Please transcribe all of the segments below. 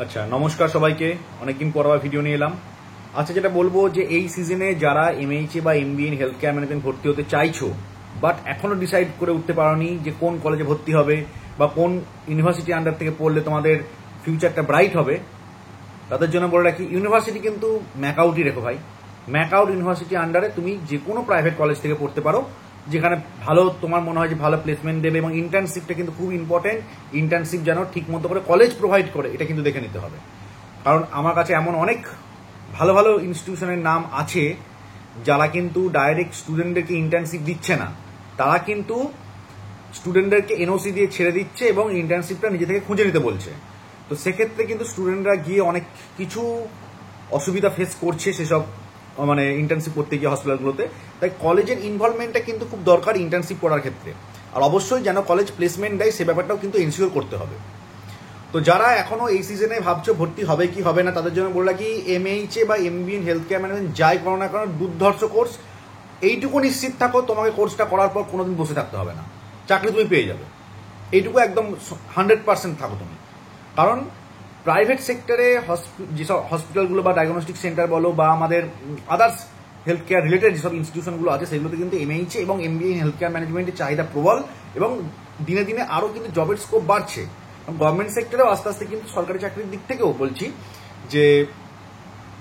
আচ্ছা, নমস্কার সবাইকে। অনেকদিন পর আবার ভিডিও নিয়ে এলাম। আচ্ছা, যেটা বলবো যে এই সিজনে যারা এমএইচএ বা MBA in health care management ভর্তি হতে চাইছো, বাট এখনো ডিসাইড করে উঠতে পারোনি যে কোন কলেজে ভর্তি হবে বা কোন ইউনিভার্সিটি আন্ডার থেকে পড়লে তোমাদের ফিউচারটা ব্রাইট হবে, তাদের জন্য বলে রাখি, ইউনিভার্সিটি কিন্তু ম্যাকআউটই রেখো ভাই। ম্যাকআউট ইউনিভার্সিটি আন্ডারে তুমি যে কোনো প্রাইভেট কলেজ থেকে পড়তে পারো, যেখানে ভালো তোমার মনে হয় যে ভালো প্লেসমেন্ট দেবে, এবং ইন্টার্নশিপটা কিন্তু খুব ইম্পর্টেন্ট। ইন্টার্নশিপ যেন ঠিক মতো করে কলেজ প্রোভাইড করে, এটা কিন্তু দেখে নিতে হবে। কারণ আমার কাছে এমন অনেক ভালো ভালো ইনস্টিটিউশনের নাম আছে যারা কিন্তু ডাইরেক্ট স্টুডেন্টদেরকে ইন্টার্নশিপ দিচ্ছে না, তারা কিন্তু স্টুডেন্টদেরকে এনওসি দিয়ে ছেড়ে দিচ্ছে এবং ইন্টার্নশিপটা নিজে থেকে খুঁজে নিতে বলছে। তো সেক্ষেত্রে কিন্তু স্টুডেন্টরা গিয়ে অনেক কিছু অসুবিধা ফেস করছে সেসব মানে ইন্টার্নশিপ করতে গিয়ে হসপিটালগুলোতে। তাই কলেজের ইনভলভমেন্টটা কিন্তু খুব দরকার ইন্টার্নশিপ করার ক্ষেত্রে। আর অবশ্যই যেন কলেজ প্লেসমেন্ট দেয় সে ব্যাপারটাও কিন্তু এনশিওর করতে হবে। তো যারা এখনো এই সিজনে ভাবছো ভর্তি হবে কি হবে না, তাদের জন্য বলে রাখি, এমএইচএ বা MBA in health care management যাই করো না কারণ দুর্ধর্ষ কোর্স। এইটুকু নিশ্চিত থাকো, তোমাকে কোর্সটা করার পর কোনোদিন বসে থাকতে হবে না, চাকরি তুমি পেয়ে যাবে। এইটুকু একদম 100% থাকো তুমি। কারণ প্রাইভেট সেক্টরে যেসব হসপিটালগুলো বা ডায়াগনস্টিক সেন্টার বলো বা আমাদের আদার্স হেলথ কেয়ার রিলেটেড যেসব ইনস্টিটিউশনগুলো আছে, সেগুলোতে কিন্তু এমএইচএ এবং এমবিএ ইন হেলথ কেয়ার ম্যানেজমেন্টের চাহিদা প্রবল, এবং দিনে দিনে আরও কিন্তু জবের স্কোপ বাড়ছে। গভর্নমেন্ট সেক্টরেও আস্তে আস্তে কিন্তু সরকারি চাকরির দিক থেকেও বলছি যে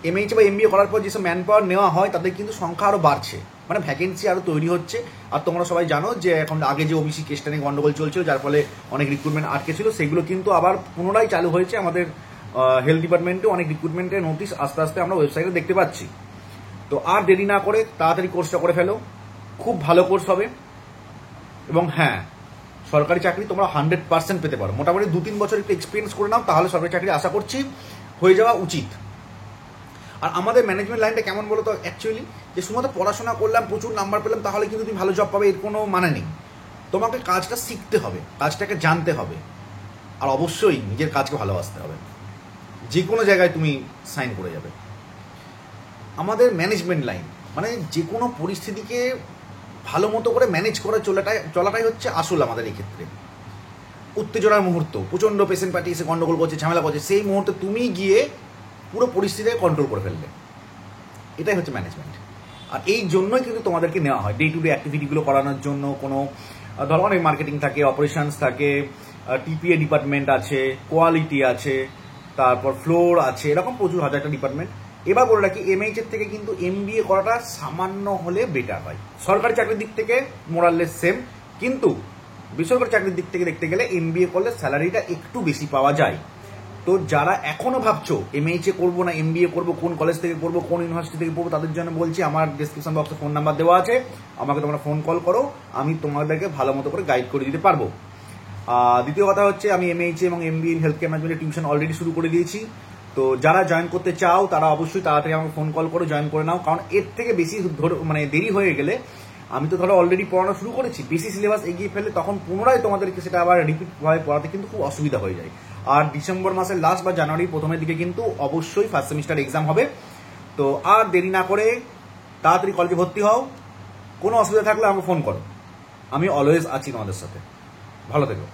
এমএইচএ বা এমবিএ করার পর যেসব ম্যান পাওয়ার নেওয়া হয় তাদের কিন্তু সংখ্যা আরও বাড়ছে, মানে ভ্যাকেন্সি আরও তৈরি হচ্ছে। আর তোমরা সবাই জানো যে এখন আগে যে ওবিসি কেসটা নিয়ে গন্ডগোল চলছিল, যার ফলে অনেক রিক্রুটমেন্ট আটকে ছিল, সেগুলো কিন্তু আবার পুনরায় চালু হয়েছে। আমাদের হেলথ ডিপার্টমেন্টে অনেক রিক্রুটমেন্টের নোটিশ আস্তে আস্তে আমরা ওয়েবসাইটে দেখতে পাচ্ছি। তো আর দেরি না করে তাড়াতাড়ি কোর্সটা করে ফেলো, খুব ভালো কোর্স হবে। এবং হ্যাঁ, সরকারি চাকরি তোমরা 100% পেতে পারো। মোটামুটি 2-3 বছর একটু এক্সপিরিয়েন্স করে নাও, তাহলে সরকারি চাকরি আশা করছি হয়ে যাওয়া উচিত। আর আমাদের ম্যানেজমেন্ট লাইনটা কেমন বলো তো, অ্যাকচুয়ালি যে শুধুমাত্র পড়াশোনা করলাম, প্রচুর নাম্বার পেলাম, তাহলে কিন্তু তুমি ভালো জব পাবে, এর কোনো মানে নেই। তোমাকে কাজটা শিখতে হবে, কাজটাকে জানতে হবে, আর অবশ্যই নিজের কাজকে ভালোবাসতে হবে। যে কোনো জায়গায় তুমি সাইন করে যাবে। আমাদের ম্যানেজমেন্ট লাইন মানে যে কোনো পরিস্থিতিকে ভালো মতো করে ম্যানেজ করে চলাটাই হচ্ছে আসল আমাদের এই ক্ষেত্রে। উত্তেজনার মুহূর্ত, প্রচণ্ড পেশেন্ট পার্টি এসে গন্ডগোল করছে, ঝামেলা করছে, সেই মুহূর্তে তুমি গিয়ে পুরো পরিস্থিতিকে কন্ট্রোল করে ফেললে, এটাই হচ্ছে ম্যানেজমেন্ট। আর এই জন্যই কিন্তু তোমাদেরকে নেওয়া হয় ডে টু ডে অ্যাক্টিভিটিগুলো করানোর জন্য। কোনো ধরো অনেক মার্কেটিং থাকে, অপারেশনস থাকে, টিপিএ ডিপার্টমেন্ট আছে, কোয়ালিটি আছে, তারপর ফ্লোর আছে, এরকম প্রচুর হাজারটা ডিপার্টমেন্ট। এবার বলে রাখি, এমএইচএর থেকে কিন্তু এমবিএ করাটা সামান্য হলে বেটার হয়। সরকারি চাকরির দিক থেকে মোরাললেস সেম, কিন্তু বেসরকারি চাকরির দিক থেকে দেখতে গেলে এমবিএ করলে স্যালারিটা একটু বেশি পাওয়া যায়। তো যারা এখনো ভাবছো এমএইচএ করবো না এমবিএ করবো, কোন কলেজ থেকে করবো, কোন ইউনিভার্সিটি থেকে পড়বো, তাদের জন্য বলছি আমার ডিসক্রিপশন বক্সে ফোন নাম্বার দেওয়া আছে, আমাকে তোমরা ফোন কল করো, আমি তোমাদেরকে ভালো মতো করে গাইড করে দিতে পারবো। দ্বিতীয় কথা হচ্ছে, আমি এমএইচএ এবং এমবিএ ইন হেলথ কেয়ার ম্যানেজমেন্টের টিউশন অলরেডি শুরু করে দিয়েছি। তো যারা জয়েন করতে চাও তারা অবশ্যই তাড়াতাড়ি আমাকে ফোন কল করে জয়েন করে নাও। কারণ এর থেকে বেশি মানে দেরি হয়ে গেলে, আমি তো ধরো অলরেডি পড়ানো শুরু করেছি, বেশি সিলেবাস এগিয়ে ফেলে তখন পুনরায় তোমাদেরকে সেটা আবার রিপিট ভাবে পড়াতে কিন্তু খুব অসুবিধা হয়ে যায়। আর ডিসেম্বর মাসের লাস্ট বা জানুয়ারির প্রথমের দিকে কিন্তু অবশ্যই ফার্স্ট সেমিস্টার এক্সাম হবে। তো আর দেরি না করে তাড়াতাড়ি কলেজে ভর্তি হও। কোনো অসুবিধা থাকলে আমাকে ফোন করো, আমি অলওয়েজ আছি তোমাদের সাথে। ভালো থেকো।